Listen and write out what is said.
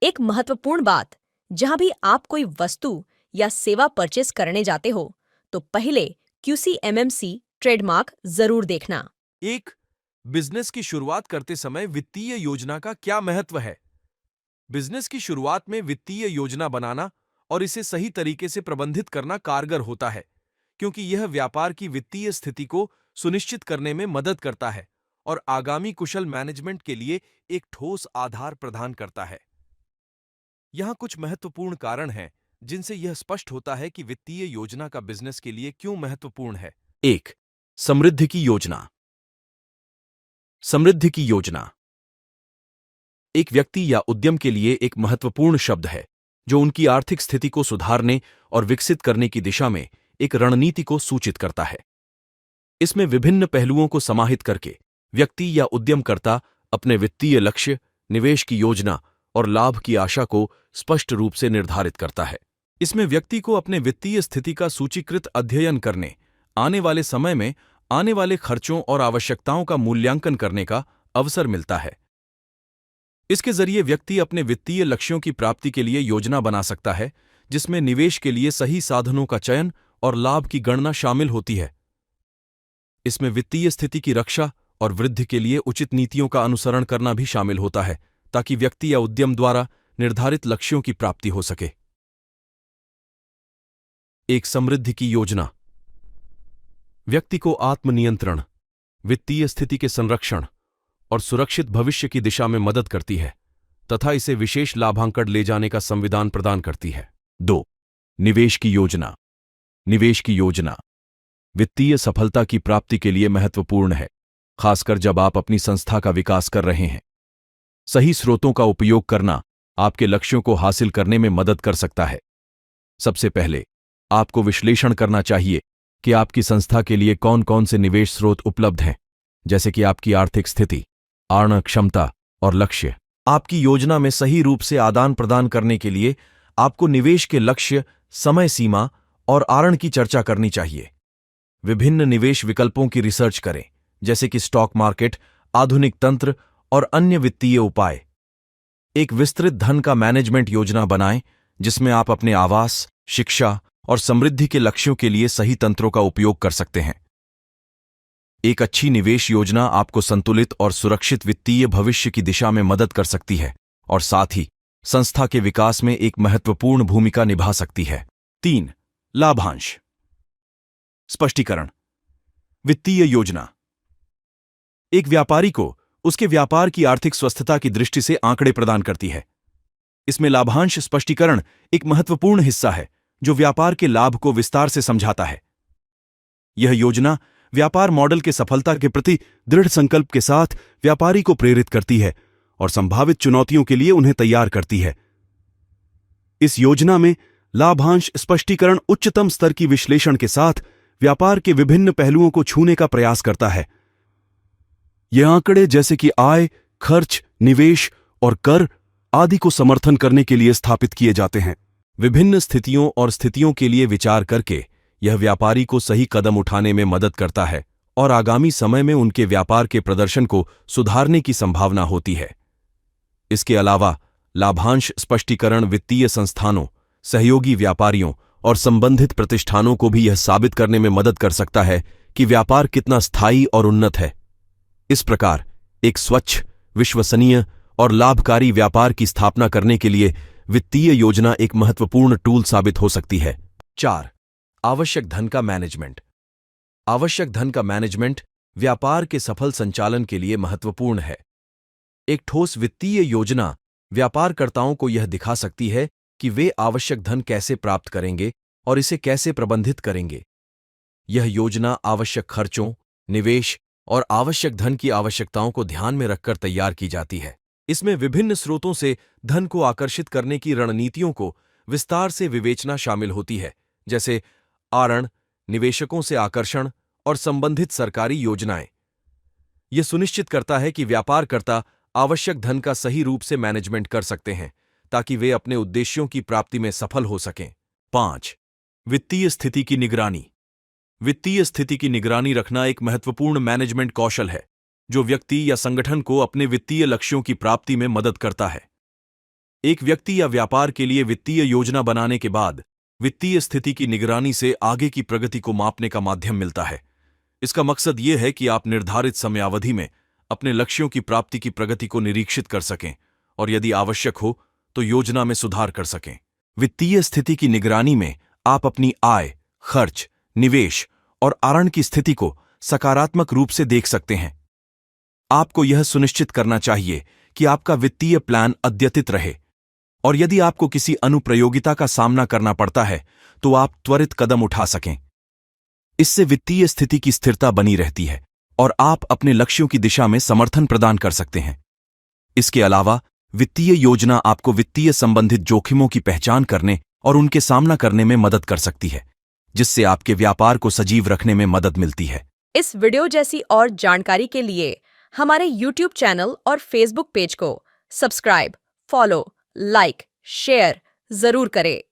एक महत्वपूर्ण बात, जहां भी आप कोई वस्तु या सेवा परचेस करने जाते हो, तो पहले QCMMC ट्रेडमार्क जरूर देखना। एक बिजनेस की शुरुआत करते समय वित्तीय योजना का क्या महत्व है? बिजनेस की शुरुआत में वित्तीय योजना बनाना और इसे सही तरीके से प्रबंधित करना कारगर होता है, क्योंकि यह व्यापार की वित्तीय स्थिति को सुनिश्चित करने में मदद करता है और आगामी कुशल मैनेजमेंट के लिए एक ठोस आधार प्रदान करता है। यहाँ कुछ महत्वपूर्ण कारण हैं जिनसे यह स्पष्ट होता है कि वित्तीय योजना का बिजनेस के लिए क्यों महत्वपूर्ण है। एक, समृद्धि की योजना। समृद्धि की योजना एक व्यक्ति या उद्यम के लिए एक महत्वपूर्ण शब्द है जो उनकी आर्थिक स्थिति को सुधारने और विकसित करने की दिशा में एक रणनीति को सूचित करता है। इसमें विभिन्न पहलुओं को समाहित करके व्यक्ति या उद्यमकर्ता अपने वित्तीय लक्ष्य, निवेश की योजना और लाभ की आशा को स्पष्ट रूप से निर्धारित करता है। इसमें व्यक्ति को अपने वित्तीय स्थिति का सूचीकृत अध्ययन करने, आने वाले समय में आने वाले खर्चों और आवश्यकताओं का मूल्यांकन करने का अवसर मिलता है। इसके जरिए व्यक्ति अपने वित्तीय लक्ष्यों की प्राप्ति के लिए योजना बना सकता है, जिसमें निवेश के लिए सही साधनों का चयन और लाभ की गणना शामिल होती है। इसमें वित्तीय स्थिति की रक्षा और वृद्धि के लिए उचित नीतियों का अनुसरण करना भी शामिल होता है, ताकि व्यक्ति या उद्यम द्वारा निर्धारित लक्ष्यों की प्राप्ति हो सके। एक समृद्धि की योजना व्यक्ति को आत्मनियंत्रण, वित्तीय स्थिति के संरक्षण और सुरक्षित भविष्य की दिशा में मदद करती है तथा इसे विशेष लाभांकड़ ले जाने का संविधान प्रदान करती है। 2. निवेश की योजना। निवेश की योजना वित्तीय सफलता की प्राप्ति के लिए महत्वपूर्ण है, खासकर जब आप अपनी संस्था का विकास कर रहे हैं। सही स्रोतों का उपयोग करना आपके लक्ष्यों को हासिल करने में मदद कर सकता है। सबसे पहले आपको विश्लेषण करना चाहिए कि आपकी संस्था के लिए कौन कौन से निवेश स्रोत उपलब्ध हैं, जैसे कि आपकी आर्थिक स्थिति, आर्न क्षमता और लक्ष्य। आपकी योजना में सही रूप से आदान प्रदान करने के लिए आपको निवेश के लक्ष्य, समय सीमा और आर्न की चर्चा करनी चाहिए। विभिन्न निवेश विकल्पों की रिसर्च करें, जैसे कि स्टॉक मार्केट, आधुनिक तंत्र और अन्य वित्तीय उपाय। एक विस्तृत धन का मैनेजमेंट योजना बनाएं, जिसमें आप अपने आवास, शिक्षा और समृद्धि के लक्ष्यों के लिए सही तंत्रों का उपयोग कर सकते हैं। एक अच्छी निवेश योजना आपको संतुलित और सुरक्षित वित्तीय भविष्य की दिशा में मदद कर सकती है और साथ ही संस्था के विकास में एक महत्वपूर्ण भूमिका निभा सकती है। 3. लाभांश स्पष्टीकरण। वित्तीय योजना एक व्यापारी को उसके व्यापार की आर्थिक स्वस्थता की दृष्टि से आंकड़े प्रदान करती है। इसमें लाभांश स्पष्टीकरण एक महत्वपूर्ण हिस्सा है जो व्यापार के लाभ को विस्तार से समझाता है। यह योजना व्यापार मॉडल के सफलता के प्रति दृढ़ संकल्प के साथ व्यापारी को प्रेरित करती है और संभावित चुनौतियों के लिए उन्हें तैयार करती है। इस योजना में लाभांश स्पष्टीकरण उच्चतम स्तर की विश्लेषण के साथ व्यापार के विभिन्न पहलुओं को छूने का प्रयास करता है। ये आंकड़े जैसे कि आय, खर्च, निवेश और कर आदि को समर्थन करने के लिए स्थापित किए जाते हैं। विभिन्न स्थितियों और स्थितियों के लिए विचार करके यह व्यापारी को सही कदम उठाने में मदद करता है और आगामी समय में उनके व्यापार के प्रदर्शन को सुधारने की संभावना होती है। इसके अलावा लाभांश स्पष्टीकरण वित्तीय संस्थानों, सहयोगी व्यापारियों और संबंधित प्रतिष्ठानों को भी यह साबित करने में मदद कर सकता है कि व्यापार कितना स्थायी और उन्नत है। इस प्रकार एक स्वच्छ, विश्वसनीय और लाभकारी व्यापार की स्थापना करने के लिए वित्तीय योजना एक महत्वपूर्ण टूल साबित हो सकती है। 4. आवश्यक धन का मैनेजमेंट। आवश्यक धन का मैनेजमेंट व्यापार के सफल संचालन के लिए महत्वपूर्ण है। एक ठोस वित्तीय योजना व्यापारकर्ताओं को यह दिखा सकती है कि वे आवश्यक धन कैसे प्राप्त करेंगे और इसे कैसे प्रबंधित करेंगे। यह योजना आवश्यक खर्चों, निवेश और आवश्यक धन की आवश्यकताओं को ध्यान में रखकर तैयार की जाती है। इसमें विभिन्न स्रोतों से धन को आकर्षित करने की रणनीतियों को विस्तार से विवेचना शामिल होती है, जैसे आरण, निवेशकों से आकर्षण और संबंधित सरकारी योजनाएं। यह सुनिश्चित करता है कि व्यापारकर्ता आवश्यक धन का सही रूप से मैनेजमेंट कर सकते हैं ताकि वे अपने उद्देश्यों की प्राप्ति में सफल हो सकें। 5. वित्तीय स्थिति की निगरानी। वित्तीय स्थिति की निगरानी रखना एक महत्वपूर्ण मैनेजमेंट कौशल है जो व्यक्ति या संगठन को अपने वित्तीय लक्ष्यों की प्राप्ति में मदद करता है। एक व्यक्ति या व्यापार के लिए वित्तीय योजना बनाने के बाद वित्तीय स्थिति की निगरानी से आगे की प्रगति को मापने का माध्यम मिलता है। इसका मकसद ये है कि आप निर्धारित समयावधि में अपने लक्ष्यों की प्राप्ति की प्रगति को निरीक्षित कर सकें और यदि आवश्यक हो तो योजना में सुधार कर सकें। वित्तीय स्थिति की निगरानी में आप अपनी आय, खर्च, निवेश और आरण की स्थिति को सकारात्मक रूप से देख सकते हैं। आपको यह सुनिश्चित करना चाहिए कि आपका वित्तीय प्लान अद्यतित रहे और यदि आपको किसी अनुप्रयोगिता का सामना करना पड़ता है तो आप त्वरित कदम उठा सकें। इससे वित्तीय स्थिति की स्थिरता बनी रहती है और आप अपने लक्ष्यों की दिशा में समर्थन प्रदान कर सकते हैं। इसके अलावा वित्तीय योजना आपको वित्तीय संबंधित जोखिमों की पहचान करने और उनके सामना करने में मदद कर सकती है, जिससे आपके व्यापार को सजीव रखने में मदद मिलती है। इस वीडियो जैसी और जानकारी के लिए हमारे YouTube चैनल और Facebook पेज को सब्सक्राइब, फॉलो, लाइक, शेयर जरूर करें।